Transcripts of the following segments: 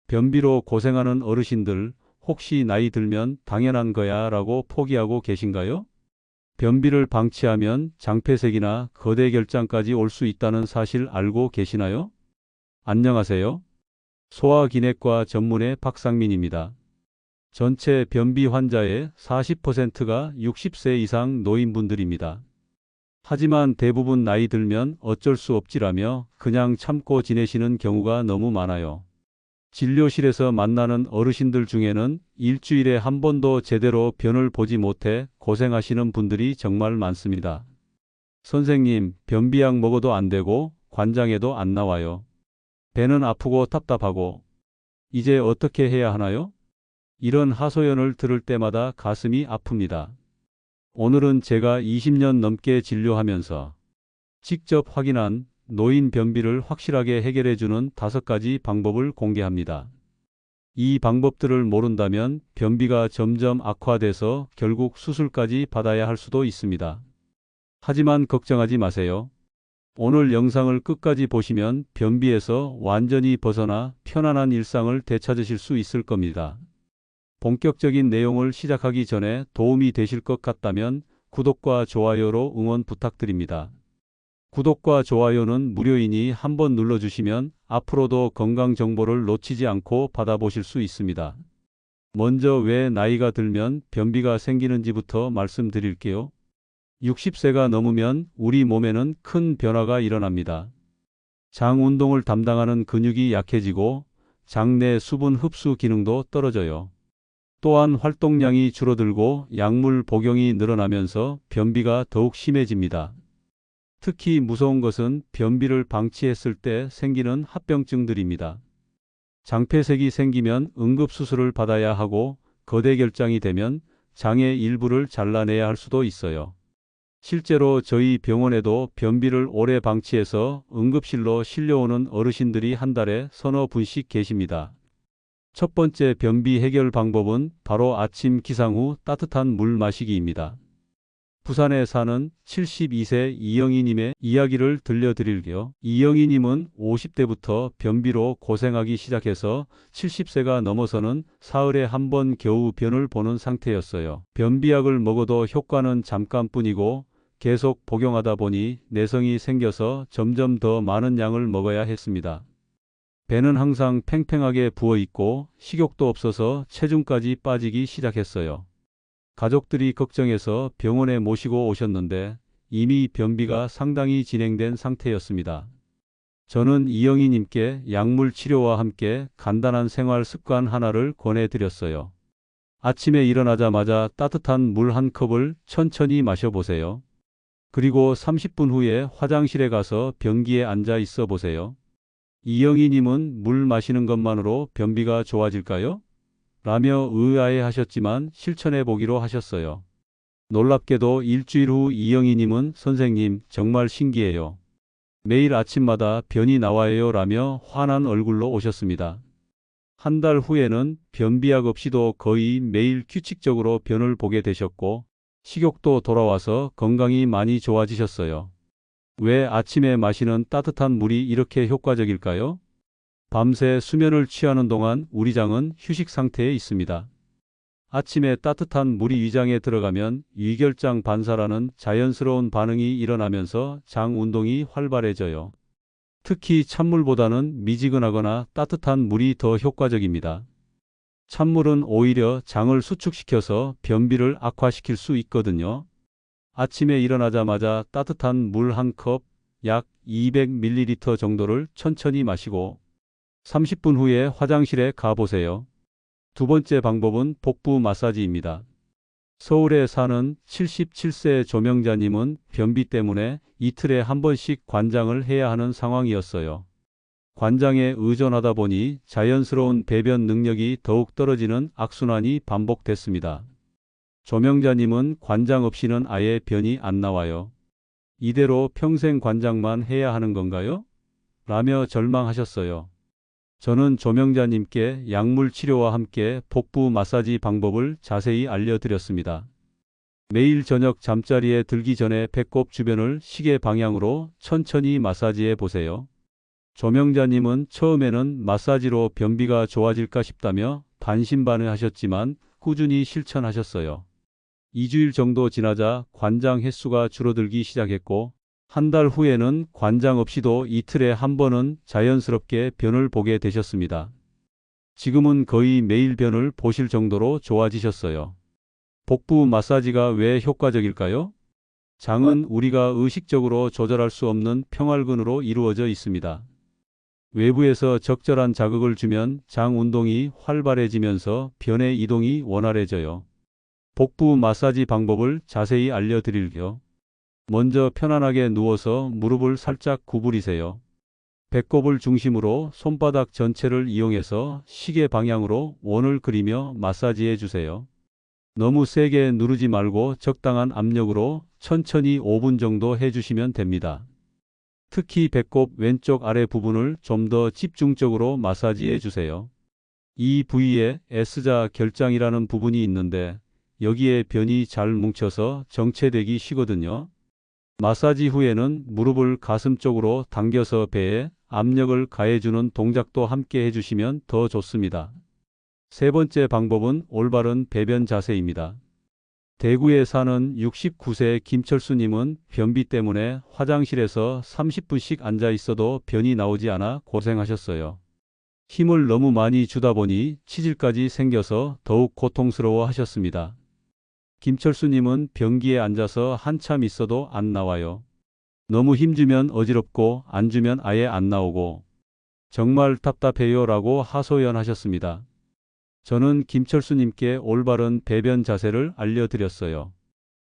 변비로 고생하는 어르신들, 혹시 나이 들면 당연한 거야 라고 포기하고 계신가요? 변비를 방치하면 장폐색이나 거대결장까지 올 수 있다는 사실 알고 계시나요? 안녕하세요. 소화기내과 전문의 박상민입니다. 전체 변비 환자의 40%가 60세 이상 노인분들입니다. 하지만 대부분 나이 들면 어쩔 수 없지라며 그냥 참고 지내시는 경우가 너무 많아요. 진료실에서 만나는 어르신들 중에는 일주일에 한 번도 제대로 변을 보지 못해 고생하시는 분들이 정말 많습니다. 선생님, 변비약 먹어도 안 되고 관장에도 안 나와요. 배는 아프고 답답하고 이제 어떻게 해야 하나요? 이런 하소연을 들을 때마다 가슴이 아픕니다. 오늘은 제가 20년 넘게 진료하면서 직접 확인한 노인 변비를 확실하게 해결해주는 5가지 방법을 공개합니다. 이 방법들을 모른다면 변비가 점점 악화돼서 결국 수술까지 받아야 할 수도 있습니다. 하지만 걱정하지 마세요. 오늘 영상을 끝까지 보시면 변비에서 완전히 벗어나 편안한 일상을 되찾으실 수 있을 겁니다. 본격적인 내용을 시작하기 전에 도움이 되실 것 같다면 구독과 좋아요로 응원 부탁드립니다. 구독과 좋아요는 무료이니 한번 눌러주시면 앞으로도 건강 정보를 놓치지 않고 받아보실 수 있습니다. 먼저 왜 나이가 들면 변비가 생기는지부터 말씀드릴게요. 60세가 넘으면 우리 몸에는 큰 변화가 일어납니다. 장 운동을 담당하는 근육이 약해지고 장내 수분 흡수 기능도 떨어져요. 또한 활동량이 줄어들고 약물 복용이 늘어나면서 변비가 더욱 심해집니다. 특히 무서운 것은 변비를 방치했을 때 생기는 합병증들입니다. 장폐색이 생기면 응급수술을 받아야 하고 거대결장이 되면 장의 일부를 잘라내야 할 수도 있어요. 실제로 저희 병원에도 변비를 오래 방치해서 응급실로 실려오는 어르신들이 한 달에 서너 분씩 계십니다. 첫 번째 변비 해결 방법은 바로 아침 기상 후 따뜻한 물 마시기입니다. 부산에 사는 72세 이영희님의 이야기를 들려드릴게요. 이영희님은 50대부터 변비로 고생하기 시작해서 70세가 넘어서는 사흘에 한 번 겨우 변을 보는 상태였어요. 변비약을 먹어도 효과는 잠깐뿐이고 계속 복용하다 보니 내성이 생겨서 점점 더 많은 양을 먹어야 했습니다. 배는 항상 팽팽하게 부어있고 식욕도 없어서 체중까지 빠지기 시작했어요. 가족들이 걱정해서 병원에 모시고 오셨는데 이미 변비가 상당히 진행된 상태였습니다. 저는 이영희님께 약물 치료와 함께 간단한 생활 습관 하나를 권해드렸어요. 아침에 일어나자마자 따뜻한 물 한 컵을 천천히 마셔보세요. 그리고 30분 후에 화장실에 가서 변기에 앉아 있어 보세요. 이영희님은 물 마시는 것만으로 변비가 좋아질까요? 라며 의아해하셨지만 실천해 보기로 하셨어요. 놀랍게도 일주일 후 이영희님은 선생님 정말 신기해요. 매일 아침마다 변이 나와요 라며 환한 얼굴로 오셨습니다. 한 달 후에는 변비약 없이도 거의 매일 규칙적으로 변을 보게 되셨고 식욕도 돌아와서 건강이 많이 좋아지셨어요. 왜 아침에 마시는 따뜻한 물이 이렇게 효과적일까요? 밤새 수면을 취하는 동안 우리 장은 휴식 상태에 있습니다. 아침에 따뜻한 물이 위장에 들어가면 위결장 반사라는 자연스러운 반응이 일어나면서 장 운동이 활발해져요. 특히 찬물보다는 미지근하거나 따뜻한 물이 더 효과적입니다. 찬물은 오히려 장을 수축시켜서 변비를 악화시킬 수 있거든요. 아침에 일어나자마자 따뜻한 물 한 컵, 약 200ml 정도를 천천히 마시고 30분 후에 화장실에 가보세요. 두 번째 방법은 복부 마사지입니다. 서울에 사는 77세 조명자님은 변비 때문에 이틀에 한 번씩 관장을 해야 하는 상황이었어요. 관장에 의존하다 보니 자연스러운 배변 능력이 더욱 떨어지는 악순환이 반복됐습니다. 조명자님은 관장 없이는 아예 변이 안 나와요. 이대로 평생 관장만 해야 하는 건가요? 라며 절망하셨어요. 저는 조명자님께 약물 치료와 함께 복부 마사지 방법을 자세히 알려드렸습니다. 매일 저녁 잠자리에 들기 전에 배꼽 주변을 시계 방향으로 천천히 마사지해 보세요. 조명자님은 처음에는 마사지로 변비가 좋아질까 싶다며 반신반의하셨지만 꾸준히 실천하셨어요. 2주일 정도 지나자 관장 횟수가 줄어들기 시작했고 한 달 후에는 관장 없이도 이틀에 한 번은 자연스럽게 변을 보게 되셨습니다. 지금은 거의 매일 변을 보실 정도로 좋아지셨어요. 복부 마사지가 왜 효과적일까요? 장은 우리가 의식적으로 조절할 수 없는 평활근으로 이루어져 있습니다. 외부에서 적절한 자극을 주면 장 운동이 활발해지면서 변의 이동이 원활해져요. 복부 마사지 방법을 자세히 알려드릴게요. 먼저 편안하게 누워서 무릎을 살짝 구부리세요. 배꼽을 중심으로 손바닥 전체를 이용해서 시계 방향으로 원을 그리며 마사지해 주세요. 너무 세게 누르지 말고 적당한 압력으로 천천히 5분 정도 해주시면 됩니다. 특히 배꼽 왼쪽 아래 부분을 좀 더 집중적으로 마사지해 주세요. 이 부위에 S자 결장이라는 부분이 있는데 여기에 변이 잘 뭉쳐서 정체되기 쉬거든요. 마사지 후에는 무릎을 가슴 쪽으로 당겨서 배에 압력을 가해주는 동작도 함께 해주시면 더 좋습니다. 세 번째 방법은 올바른 배변 자세입니다. 대구에 사는 69세 김철수님은 변비 때문에 화장실에서 30분씩 앉아 있어도 변이 나오지 않아 고생하셨어요. 힘을 너무 많이 주다 보니 치질까지 생겨서 더욱 고통스러워 하셨습니다. 김철수님은 변기에 앉아서 한참 있어도 안 나와요. 너무 힘주면 어지럽고 안 주면 아예 안 나오고 정말 답답해요 라고 하소연하셨습니다. 저는 김철수님께 올바른 배변 자세를 알려드렸어요.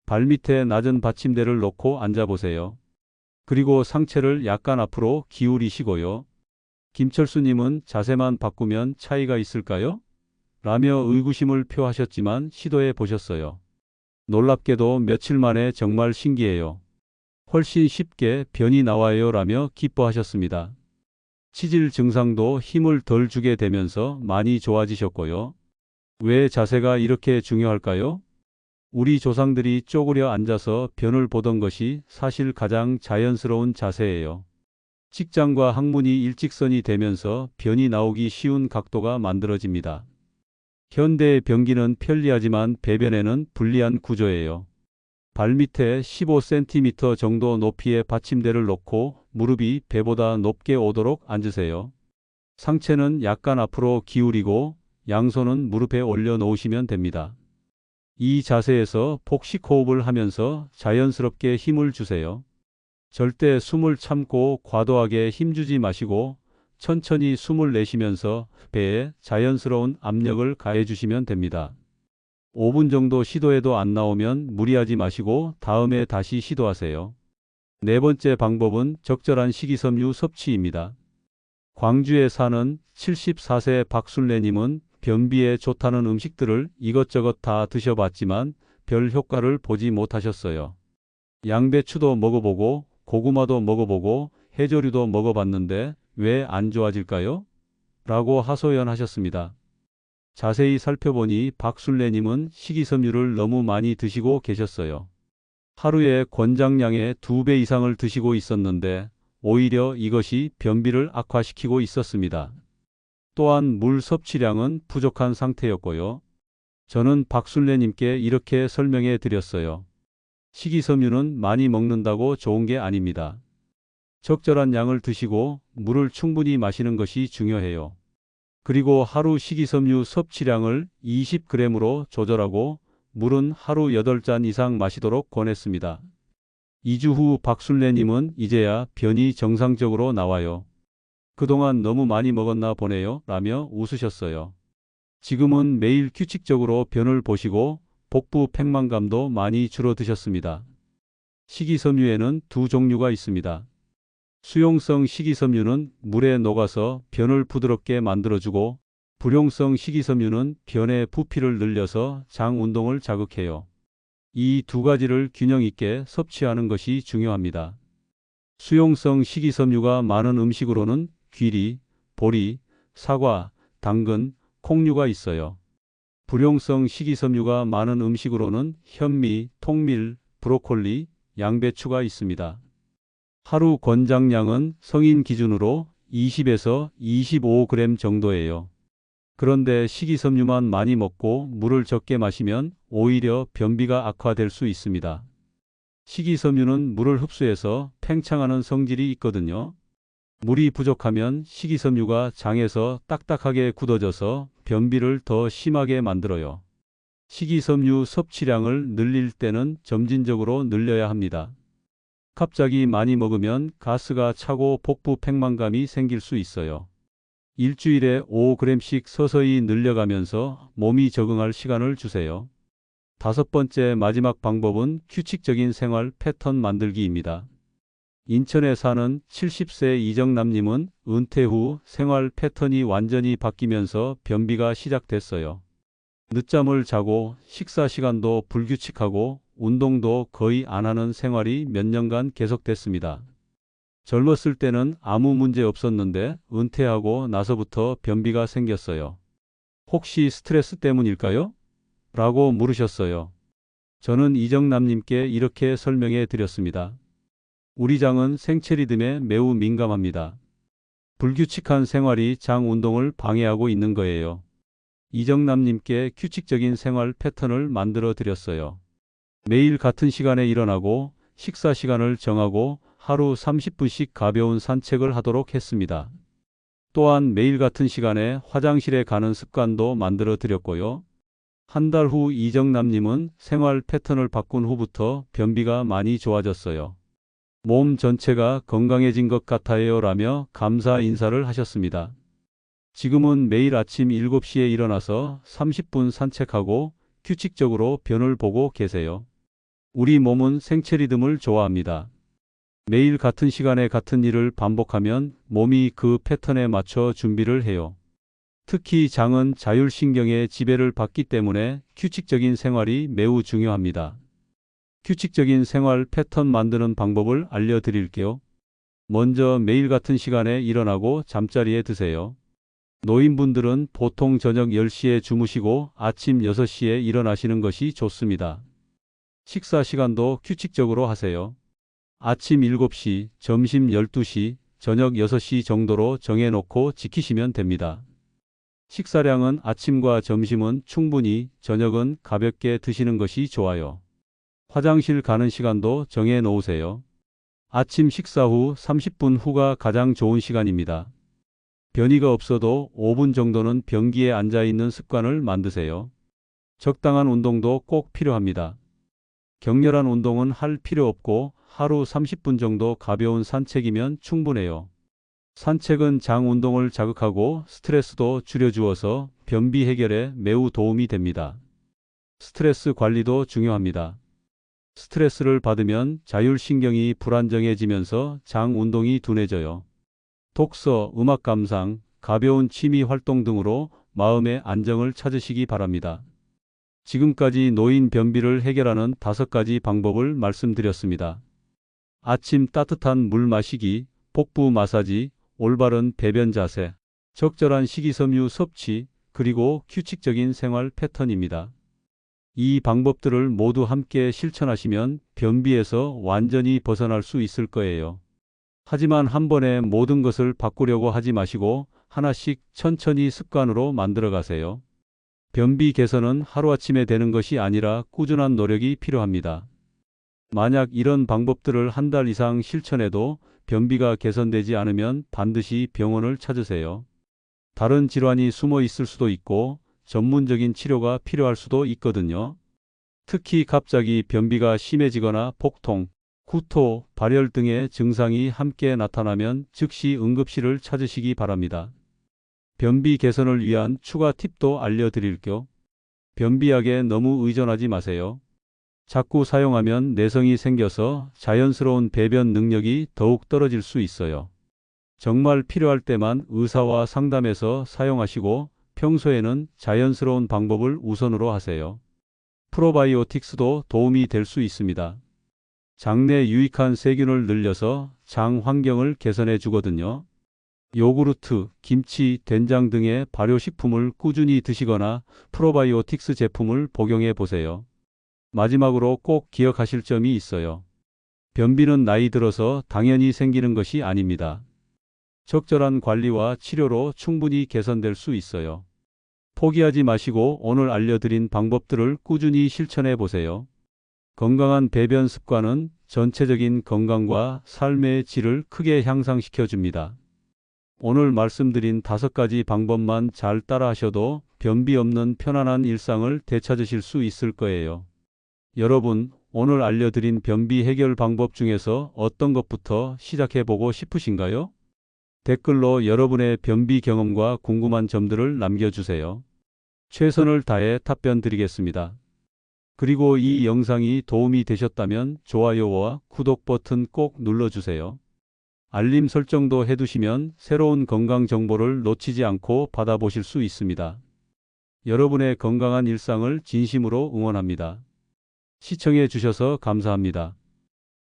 발밑에 낮은 받침대를 놓고 앉아보세요. 그리고 상체를 약간 앞으로 기울이시고요. 김철수님은 자세만 바꾸면 차이가 있을까요? 라며 의구심을 표하셨지만 시도해 보셨어요. 놀랍게도 며칠 만에 정말 신기해요. 훨씬 쉽게 변이 나와요 라며 기뻐하셨습니다. 치질 증상도 힘을 덜 주게 되면서 많이 좋아지셨고요. 왜 자세가 이렇게 중요할까요? 우리 조상들이 쪼그려 앉아서 변을 보던 것이 사실 가장 자연스러운 자세예요. 직장과 학문이 일직선이 되면서 변이 나오기 쉬운 각도가 만들어집니다. 현대의 변기는 편리하지만 배변에는 불리한 구조예요. 발밑에 15cm 정도 높이의 받침대를 놓고 무릎이 배보다 높게 오도록 앉으세요. 상체는 약간 앞으로 기울이고 양손은 무릎에 올려 놓으시면 됩니다. 이 자세에서 복식 호흡을 하면서 자연스럽게 힘을 주세요. 절대 숨을 참고 과도하게 힘주지 마시고 천천히 숨을 내쉬면서 배에 자연스러운 압력을 가해주시면 됩니다. 5분 정도 시도해도 안 나오면 무리하지 마시고 다음에 다시 시도하세요. 네 번째 방법은 적절한 식이섬유 섭취입니다. 광주에 사는 74세 박순래님은 변비에 좋다는 음식들을 이것저것 다 드셔봤지만 별 효과를 보지 못하셨어요. 양배추도 먹어보고 고구마도 먹어보고 해조류도 먹어봤는데 왜 안 좋아질까요? 라고 하소연하셨습니다. 자세히 살펴보니 박순래님은 식이섬유를 너무 많이 드시고 계셨어요. 하루에 권장량의 2배 이상을 드시고 있었는데 오히려 이것이 변비를 악화시키고 있었습니다. 또한 물 섭취량은 부족한 상태였고요. 저는 박순래님께 이렇게 설명해 드렸어요. 식이섬유는 많이 먹는다고 좋은 게 아닙니다. 적절한 양을 드시고 물을 충분히 마시는 것이 중요해요. 그리고 하루 식이섬유 섭취량을 20g으로 조절하고 물은 하루 8잔 이상 마시도록 권했습니다. 2주 후 박순래님은 이제야 변이 정상적으로 나와요. 그동안 너무 많이 먹었나 보네요 라며 웃으셨어요. 지금은 매일 규칙적으로 변을 보시고 복부 팽만감도 많이 줄어드셨습니다. 식이섬유에는 두 종류가 있습니다. 수용성 식이섬유는 물에 녹아서 변을 부드럽게 만들어주고 불용성 식이섬유는 변의 부피를 늘려서 장 운동을 자극해요. 이 두 가지를 균형 있게 섭취하는 것이 중요합니다. 수용성 식이섬유가 많은 음식으로는 귀리, 보리, 사과, 당근, 콩류가 있어요. 불용성 식이섬유가 많은 음식으로는 현미, 통밀, 브로콜리, 양배추가 있습니다. 하루 권장량은 성인 기준으로 20에서 25g 정도예요. 그런데 식이섬유만 많이 먹고 물을 적게 마시면 오히려 변비가 악화될 수 있습니다. 식이섬유는 물을 흡수해서 팽창하는 성질이 있거든요. 물이 부족하면 식이섬유가 장에서 딱딱하게 굳어져서 변비를 더 심하게 만들어요. 식이섬유 섭취량을 늘릴 때는 점진적으로 늘려야 합니다. 갑자기 많이 먹으면 가스가 차고 복부 팽만감이 생길 수 있어요. 일주일에 5g씩 서서히 늘려가면서 몸이 적응할 시간을 주세요. 다섯 번째 마지막 방법은 규칙적인 생활 패턴 만들기입니다. 인천에 사는 70세 이정남님은 은퇴 후 생활 패턴이 완전히 바뀌면서 변비가 시작됐어요. 늦잠을 자고 식사 시간도 불규칙하고 운동도 거의 안 하는 생활이 몇 년간 계속됐습니다. 젊었을 때는 아무 문제 없었는데 은퇴하고 나서부터 변비가 생겼어요. 혹시 스트레스 때문일까요? 라고 물으셨어요. 저는 이정남님께 이렇게 설명해 드렸습니다. 우리 장은 생체 리듬에 매우 민감합니다. 불규칙한 생활이 장 운동을 방해하고 있는 거예요. 이정남님께 규칙적인 생활 패턴을 만들어 드렸어요. 매일 같은 시간에 일어나고 식사 시간을 정하고 하루 30분씩 가벼운 산책을 하도록 했습니다. 또한 매일 같은 시간에 화장실에 가는 습관도 만들어 드렸고요. 한 달 후 이정남님은 생활 패턴을 바꾼 후부터 변비가 많이 좋아졌어요. 몸 전체가 건강해진 것 같아요 라며 감사 인사를 하셨습니다. 지금은 매일 아침 7시에 일어나서 30분 산책하고 규칙적으로 변을 보고 계세요. 우리 몸은 생체 리듬을 좋아합니다. 매일 같은 시간에 같은 일을 반복하면 몸이 그 패턴에 맞춰 준비를 해요. 특히 장은 자율신경의 지배를 받기 때문에 규칙적인 생활이 매우 중요합니다. 규칙적인 생활 패턴 만드는 방법을 알려드릴게요. 먼저 매일 같은 시간에 일어나고 잠자리에 드세요. 노인분들은 보통 저녁 10시에 주무시고 아침 6시에 일어나시는 것이 좋습니다. 식사 시간도 규칙적으로 하세요. 아침 7시, 점심 12시, 저녁 6시 정도로 정해놓고 지키시면 됩니다. 식사량은 아침과 점심은 충분히, 저녁은 가볍게 드시는 것이 좋아요. 화장실 가는 시간도 정해 놓으세요. 아침 식사 후 30분 후가 가장 좋은 시간입니다. 변이가 없어도 5분 정도는 변기에 앉아 있는 습관을 만드세요. 적당한 운동도 꼭 필요합니다. 격렬한 운동은 할 필요 없고 하루 30분 정도 가벼운 산책이면 충분해요. 산책은 장 운동을 자극하고 스트레스도 줄여주어서 변비 해결에 매우 도움이 됩니다. 스트레스 관리도 중요합니다. 스트레스를 받으면 자율신경이 불안정해지면서 장 운동이 둔해져요. 독서, 음악 감상, 가벼운 취미 활동 등으로 마음의 안정을 찾으시기 바랍니다. 지금까지 노인 변비를 해결하는 5가지 방법을 말씀드렸습니다. 아침 따뜻한 물 마시기, 복부 마사지, 올바른 배변 자세, 적절한 식이섬유 섭취, 그리고 규칙적인 생활 패턴입니다. 이 방법들을 모두 함께 실천하시면 변비에서 완전히 벗어날 수 있을 거예요. 하지만 한 번에 모든 것을 바꾸려고 하지 마시고 하나씩 천천히 습관으로 만들어 가세요. 변비 개선은 하루아침에 되는 것이 아니라 꾸준한 노력이 필요합니다. 만약 이런 방법들을 한 달 이상 실천해도 변비가 개선되지 않으면 반드시 병원을 찾으세요. 다른 질환이 숨어 있을 수도 있고 전문적인 치료가 필요할 수도 있거든요. 특히 갑자기 변비가 심해지거나 복통, 구토, 발열 등의 증상이 함께 나타나면 즉시 응급실을 찾으시기 바랍니다. 변비 개선을 위한 추가 팁도 알려드릴게요. 변비약에 너무 의존하지 마세요. 자꾸 사용하면 내성이 생겨서 자연스러운 배변 능력이 더욱 떨어질 수 있어요. 정말 필요할 때만 의사와 상담해서 사용하시고 평소에는 자연스러운 방법을 우선으로 하세요. 프로바이오틱스도 도움이 될 수 있습니다. 장내 유익한 세균을 늘려서 장 환경을 개선해 주거든요. 요구르트, 김치, 된장 등의 발효식품을 꾸준히 드시거나 프로바이오틱스 제품을 복용해 보세요. 마지막으로 꼭 기억하실 점이 있어요. 변비는 나이 들어서 당연히 생기는 것이 아닙니다. 적절한 관리와 치료로 충분히 개선될 수 있어요. 포기하지 마시고 오늘 알려드린 방법들을 꾸준히 실천해 보세요. 건강한 배변 습관은 전체적인 건강과 삶의 질을 크게 향상시켜 줍니다. 오늘 말씀드린 5가지 방법만 잘 따라하셔도 변비 없는 편안한 일상을 되찾으실 수 있을 거예요. 여러분, 오늘 알려드린 변비 해결 방법 중에서 어떤 것부터 시작해 보고 싶으신가요? 댓글로 여러분의 변비 경험과 궁금한 점들을 남겨주세요. 최선을 다해 답변 드리겠습니다. 그리고 이 영상이 도움이 되셨다면 좋아요와 구독 버튼 꼭 눌러주세요. 알림 설정도 해두시면 새로운 건강 정보를 놓치지 않고 받아보실 수 있습니다. 여러분의 건강한 일상을 진심으로 응원합니다. 시청해 주셔서 감사합니다.